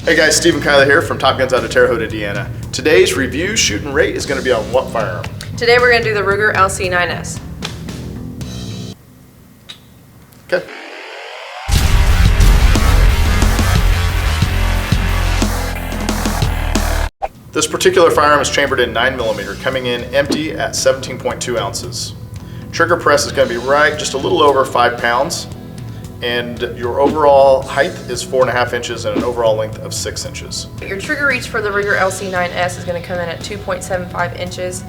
Hey guys, Steve and Kyla here from Top Guns out of Terre Haute, Indiana. Today's review, shoot, and rate is going to be on what firearm? Today we're going to do the Ruger LC9s. Okay. This particular firearm is chambered in 9mm, coming in empty at 17.2 ounces. Trigger press is going to be right just a little over 5 pounds, and your overall height is 4.5 inches and an overall length of 6 inches. Your trigger reach for the Ruger LC9s is going to come in at 2.75 inches.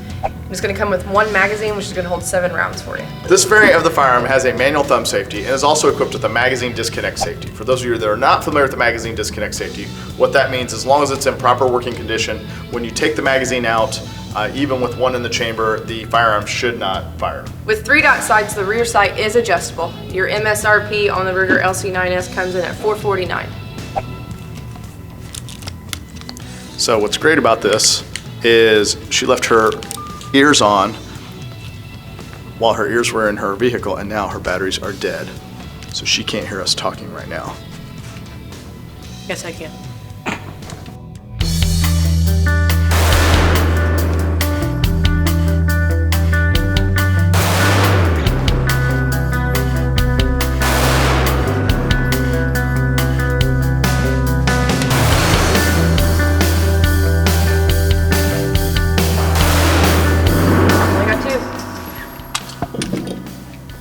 It's going to come with one magazine, which is going to hold 7 rounds for you. This variant of the firearm has a manual thumb safety and is also equipped with a magazine disconnect safety. For those of you that are not familiar with the magazine disconnect safety, what that means, as long as it's in proper working condition, when you take the magazine out, even with one in the chamber, the firearm should not fire. With 3 dot sights, the rear sight is adjustable. Your MSRP on the Ruger LC9s comes in at $449. So what's great about this is she left her ears on while her ears were in her vehicle, and now her batteries are dead. So she can't hear us talking right now. Yes, I can.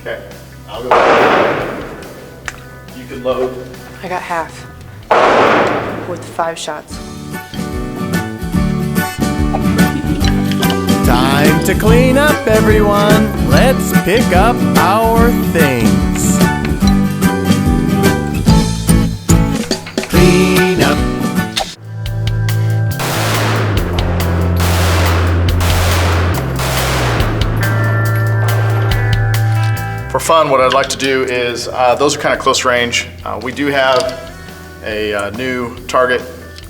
Okay, I'll go back. You can load. I got half with 5 shots. Time to clean up, everyone. Let's pick up our things. Clean up. For fun, what I'd like to do is, those are kind of close range. We do have a new target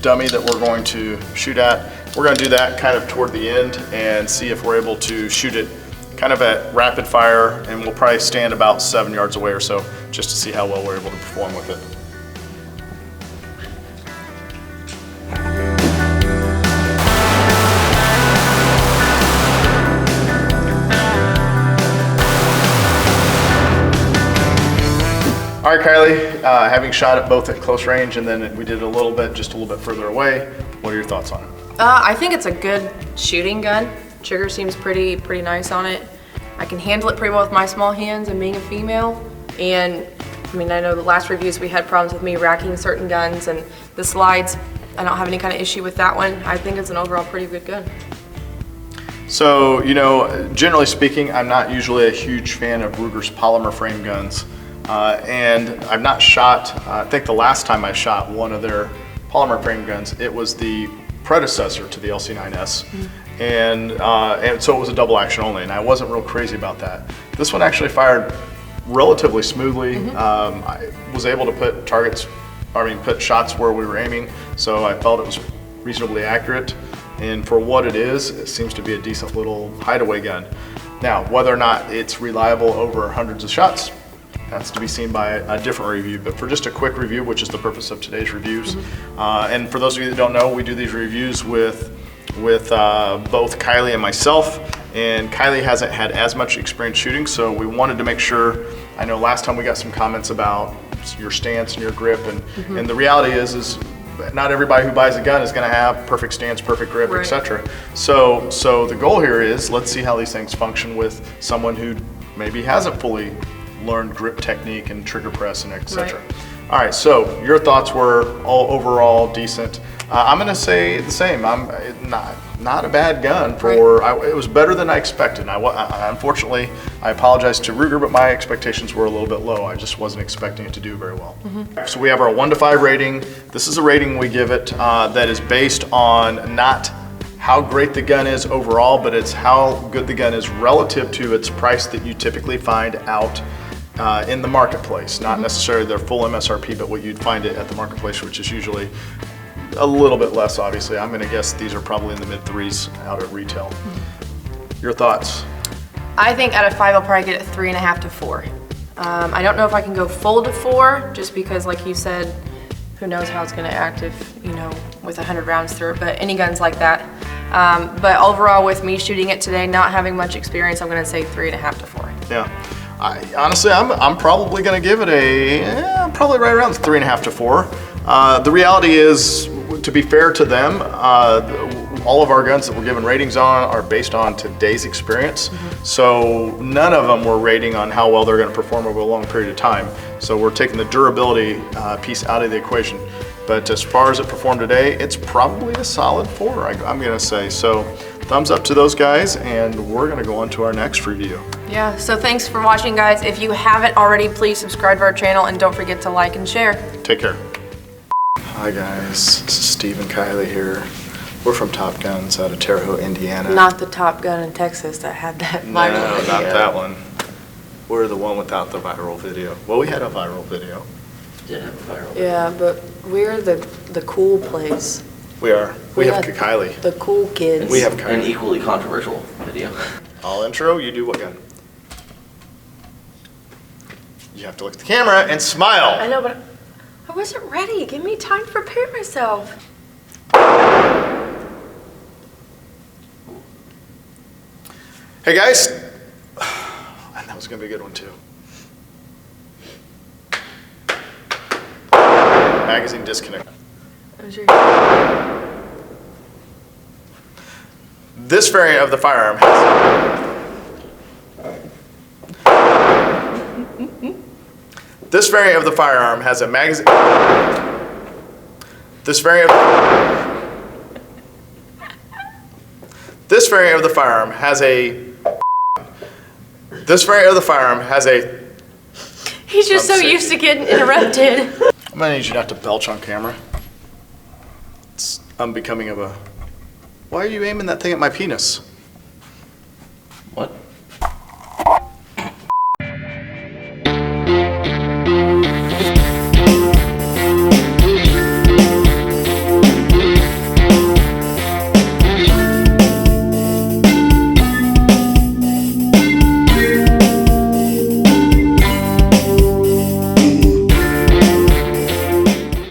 dummy that we're going to shoot at. We're going to do that kind of toward the end and see if we're able to shoot it kind of at rapid fire, and we'll probably stand about 7 yards away or so just to see how well we're able to perform with it. All right, Kylie, having shot it both at close range and then we did just a little bit further away, what are your thoughts on it? I think it's a good shooting gun. Trigger seems pretty nice on it. I can handle it pretty well with my small hands and being a female. And I mean, I know the last reviews we had problems with me racking certain guns, and the slides, I don't have any kind of issue with that one. I think it's an overall pretty good gun. So, you know, generally speaking, I'm not usually a huge fan of Ruger's polymer frame guns. And I've not shot, I think the last time I shot one of their polymer frame guns, it was the predecessor to the LC9s. And so it was a double action only, and I wasn't real crazy about that. This one actually fired relatively smoothly. I was able to put shots where we were aiming, so I felt it was reasonably accurate. And for what it is, it seems to be a decent little hideaway gun. Now, whether or not it's reliable over hundreds of shots, that's to be seen by a different review. But for just a quick review, which is the purpose of today's reviews, and for those of you that don't know, we do these reviews with both Kylie and myself, and Kylie hasn't had as much experience shooting, so we wanted to make sure. I know last time we got some comments about your stance and your grip, and the reality is not everybody who buys a gun is going to have perfect stance, perfect grip, right, etc. So the goal here is, let's see how these things function with someone who maybe hasn't fully learned grip technique and trigger press and etc. Right. All right, so your thoughts were all overall decent. I'm going to say the same. I'm not a bad gun for. It was better than I expected. Unfortunately, I apologize to Ruger, but my expectations were a little bit low. I just wasn't expecting it to do very well. So we have our 1 to 5 rating. This is a rating we give it that is based on not how great the gun is overall, but it's how good the gun is relative to its price that you typically find out in the marketplace. Not necessarily their full MSRP, but what you'd find it at the marketplace, which is usually a little bit less, obviously. I'm going to guess these are probably in the mid-3s out at retail. Your thoughts? I think out of 5, I'll probably get it 3.5 to 4. I don't know if I can go full to 4, just because, like you said, who knows how it's going to act if you know, with 100 rounds through it, but any guns like that. But overall, with me shooting it today, not having much experience, I'm gonna say 3.5 to 4. Yeah. Honestly, I'm probably going to give it probably right around 3.5 to 4. The reality is, to be fair to them, all of our guns that we're given ratings on are based on today's experience. So none of them we're rating on how well they're going to perform over a long period of time. So we're taking the durability piece out of the equation. But as far as it performed today, it's probably a solid 4, I'm going to say. So thumbs up to those guys, and we're going to go on to our next review. Yeah, so thanks for watching, guys. If you haven't already, please subscribe to our channel and don't forget to like and share. Take care. Hi guys, this is Steve and Kylie here. We're from Top Guns out of Terre Haute, Indiana. Not the Top Gun in Texas that had that viral video. No, not that one. We're the one without the viral video. Well, we had a viral video. Did have a viral video. Yeah, but we're the cool place. We are. We have got Kylie. The cool kids. We have An Kylie. equally controversial video. All intro, you do what gun? You have to look at the camera and smile. I know, but I wasn't ready. Give me time to prepare myself. Hey guys. And that was going to be a good one too. Magazine disconnect. This variant of the firearm has... This variant of the firearm has a magazine... This variant of the firearm has a... This variant of the firearm has a... He's just so used to getting interrupted. I'm gonna need you not to belch on camera. It's unbecoming of a... Why are you aiming that thing at my penis? What?